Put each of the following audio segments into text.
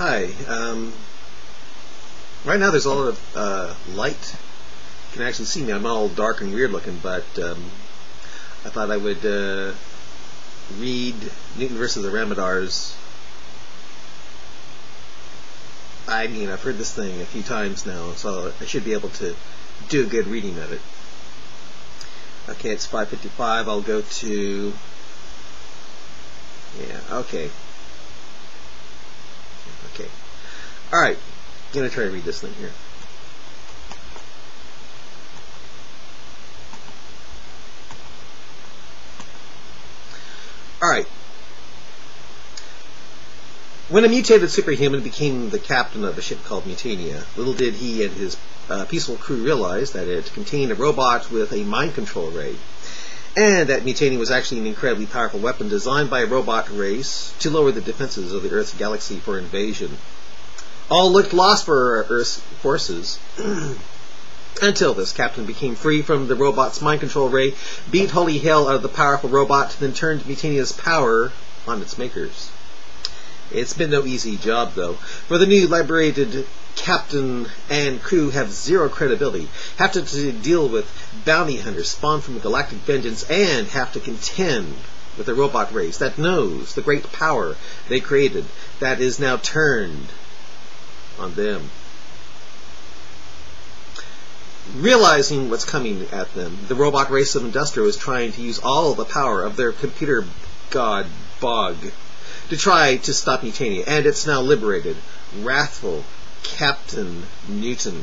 Hi. Right now there's a lot of light. You can actually see me. I'm all dark and weird looking, but I thought I would read Newtin Vs The Ramadars. I mean, I've heard this thing a few times now, so I should be able to do a good reading of it. Okay, it's 5:55. I'll go to... Yeah, okay. Okay. Alright. I'm going to try to read this thing here. Alright. When a mutated superhuman became the captain of a ship called Mutainia, little did he and his peaceful crew realize that it contained a robot with a mind control ray, and that Mutainia was actually an incredibly powerful weapon designed by a robot race to lower the defenses of the Earth's galaxy for invasion. All looked lost for Earth's forces, until this captain became free from the robot's mind control ray, beat holy hell out of the powerful robot, then turned Mutainia's power on its makers. It's been no easy job, though, for the new liberated captain and crew have zero credibility, have to deal with bounty hunters spawned from galactic vengeance, and have to contend with a robot race that knows the great power they created that is now turned on them. Realizing what's coming at them, the robot race of Industria is trying to use all the power of their computer god, Bog, to try to stop Mutainia, and it's now liberated. Wrathful Captain Newtin.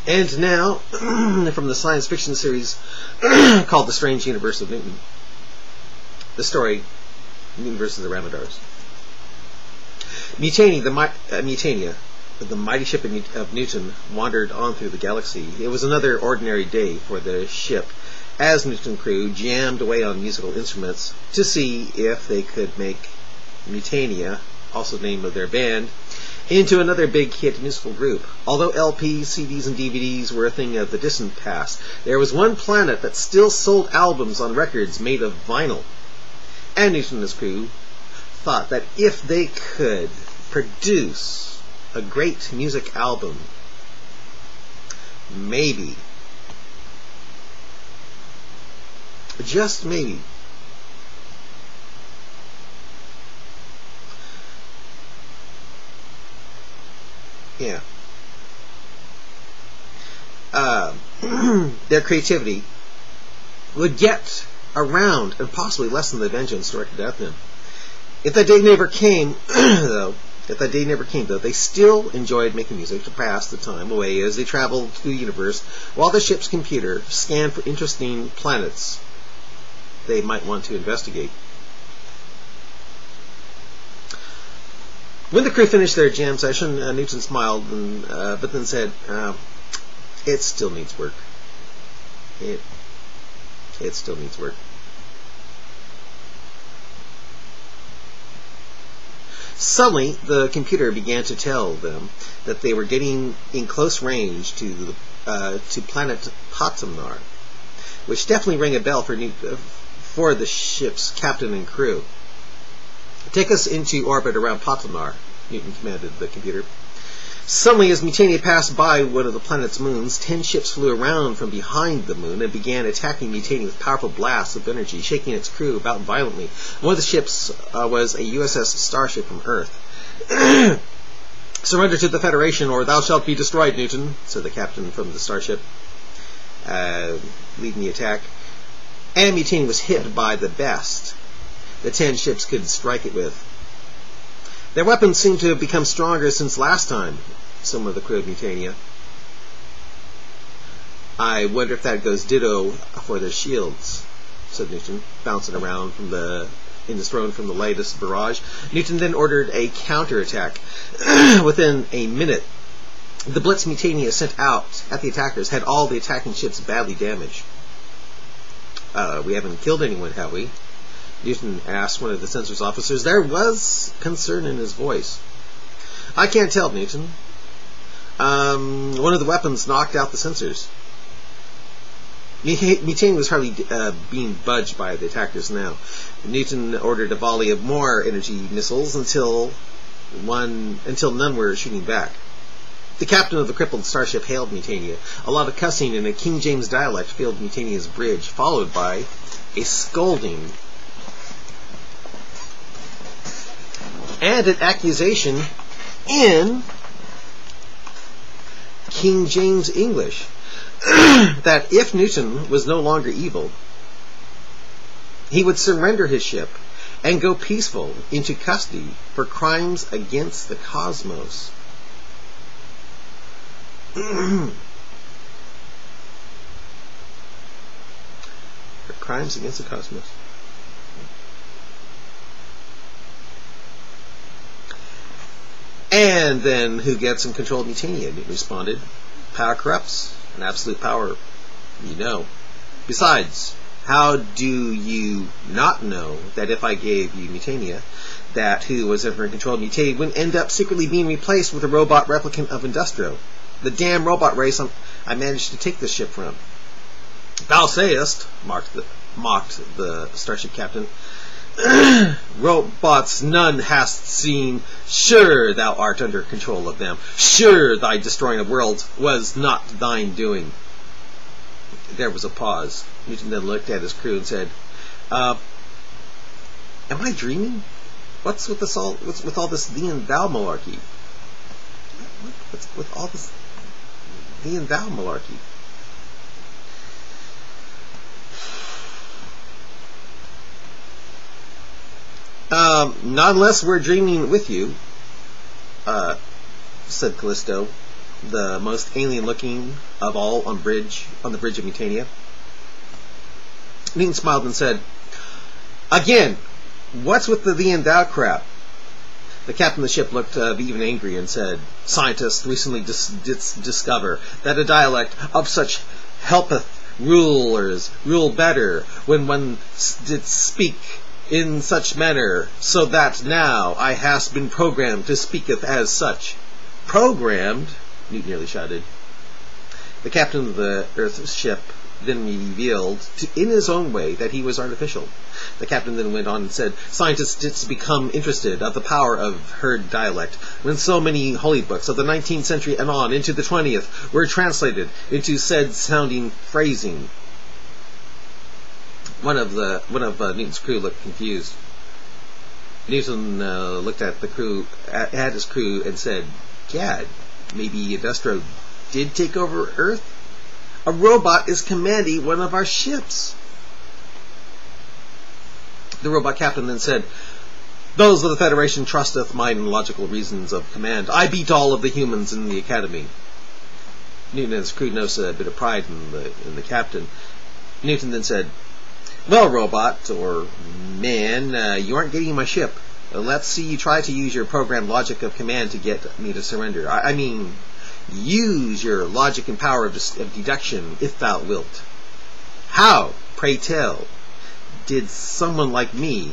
And now, from the science fiction series called The Strange Universe of Newton, the story, Newtin Vs The Ramadars. Mutainia, the mighty ship of Newton, wandered on through the galaxy. It was another ordinary day for the ship, as Newton crew jammed away on musical instruments to see if they could make Mutainia, also the name of their band, into another big hit musical group. Although LPs, CDs, and DVDs were a thing of the distant past, there was one planet that still sold albums on records made of vinyl. And Newton and his crew thought that if they could produce a great music album, maybe, just maybe, yeah, their creativity would get around and possibly lessen the vengeance directed at them. If that day never came, though, they still enjoyed making music to pass the time away as they traveled through the universe while the ship's computer scanned for interesting planets they might want to investigate. When the crew finished their jam session, Newton smiled, but then said, "It still needs work. It still needs work." Suddenly, the computer began to tell them that they were getting in close range to planet Patamnar, which definitely rang a bell for the ship's captain and crew. "Take us into orbit around Patamnar," Newton commanded the computer. Suddenly, as Mutainia passed by one of the planet's moons, 10 ships flew around from behind the moon and began attacking Mutainia with powerful blasts of energy, shaking its crew about violently. One of the ships was a USS Starship from Earth. "Surrender to the Federation, or thou shalt be destroyed, Newton," said the captain from the starship, leading the attack. And Mutainia was hit by the best the 10 ships could strike it with. "Their weapons seem to have become stronger since last time," some of the crew of Mutainia. "I wonder if that goes ditto for their shields," said Newton, bouncing around in his throne from the latest barrage. Newton then ordered a counterattack. Within a minute, the blitz Mutainia sent out at the attackers had all the attacking ships badly damaged. "We haven't killed anyone, have we?" Newtin asked one of the censor's officers. There was concern in his voice. I can't tell, Newtin. One of the weapons knocked out the sensors. Mutainia was hardly being budged by the attackers now. Newtin ordered a volley of more energy missiles until none were shooting back. The captain of the crippled starship hailed Mutainia. A lot of cussing in a King James dialect filled Mutainia's bridge, followed by a scolding and an accusation in King James English that if Newtin was no longer evil, he would surrender his ship and go peaceful into custody for crimes against the cosmos. For crimes against the cosmos. And then who gets in control of Mutainia? Newton responded, power corrupts, and absolute power, you know. Besides, how do you not know that if I gave you Mutainia, that who was ever in control of Mutainia would end up secretly being replaced with a robot replicant of Industro? The damn robot race I managed to take this ship from. Thou sayest, mocked the starship captain, robots none hast seen. Sure thou art under control of them. Sure thy destroying of worlds was not thine doing. There was a pause. Newton then looked at his crew and said, am I dreaming? What's with this all this thee and thou malarkey? What's with all this thee and thou malarkey? Not unless we're dreaming with you, said Callisto, the most alien-looking of all on the bridge of Mutainia. Newton smiled and said, again, what's with the thee and thou crap? The captain of the ship looked even angry and said, scientists recently discover that a dialect of such helpeth rulers rule better when one did speak in such manner, so that now I has been programmed to speaketh as such. Programmed? Newton nearly shouted. The captain of the Earth's ship then revealed in his own way that he was artificial. The captain then went on and said, scientists did become interested of the power of herd dialect when so many holy books of the 19th century and on into the 20th were translated into said sounding phrasing. One of Newton's crew looked confused. Newton looked at his crew and said, Gad, maybe Industro did take over Earth? A robot is commanding one of our ships. The robot captain then said, those of the Federation trusteth mine and logical reasons of command. I beat all of the humans in the academy. Newton and his crew noticed a bit of pride in the captain. Newton then said, well, robot, or man, you aren't getting my ship. Let's see you try to use your programmed logic of command to get me to surrender. I mean, use your logic and power of deduction, if thou wilt. How, pray tell, did someone like me,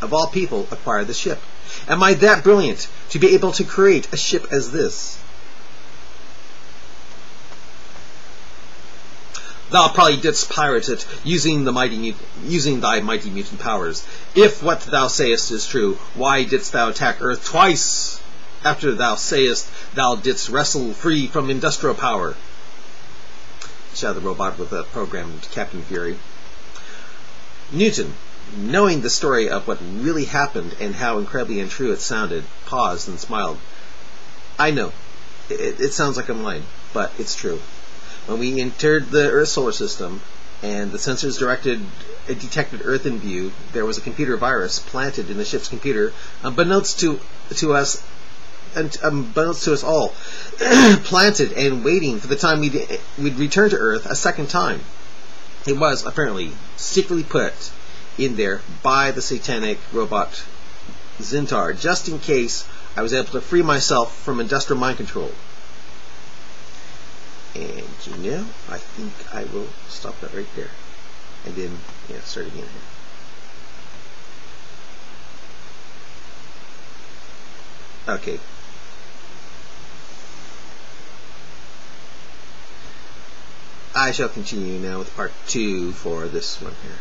of all people, acquire the ship? Am I that brilliant to be able to create a ship as this? Thou probably didst pirate it, using thy mighty mutant powers. If what thou sayest is true, why didst thou attack Earth twice after thou sayest thou didst wrestle free from Industro power? Shouted the robot with a programmed Captain Fury. Newton, knowing the story of what really happened and how incredibly untrue it sounded, paused and smiled. I know, it sounds like I'm lying, but it's true. When we entered the Earth solar system and the sensors detected Earth in view, there was a computer virus planted in the ship's computer, unbeknownst to us all, planted and waiting for the time we'd return to Earth a second time. It was apparently secretly put in there by the satanic robot Zintar, just in case I was able to free myself from industrial mind control. And you know, I think I will stop that right there. and then start again here. Okay. I shall continue now with part 2 for this one here.